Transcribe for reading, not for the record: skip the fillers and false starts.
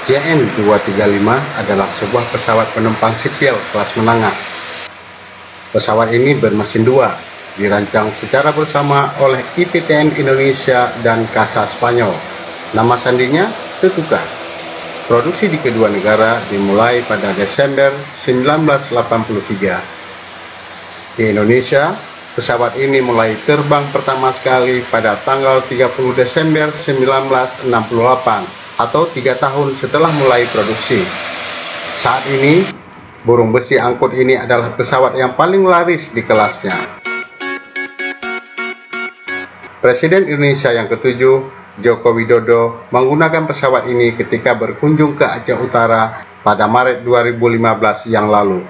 IPTN 235 adalah sebuah pesawat penumpang sipil kelas menengah. Pesawat ini bermesin 2, dirancang secara bersama oleh IPTN Indonesia dan CASA Spanyol. Nama sandinya Tetuka. Produksi di kedua negara dimulai pada Desember 1983. Di Indonesia, pesawat ini mulai terbang pertama kali pada tanggal 30 Desember 1968 atau 3 tahun setelah mulai produksi. Saat ini, burung besi angkut ini adalah pesawat yang paling laris di kelasnya. Presiden Indonesia yang ke-7, Joko menggunakan pesawat ini ketika berkunjung ke Aceh Utara pada Maret 2015 yang lalu.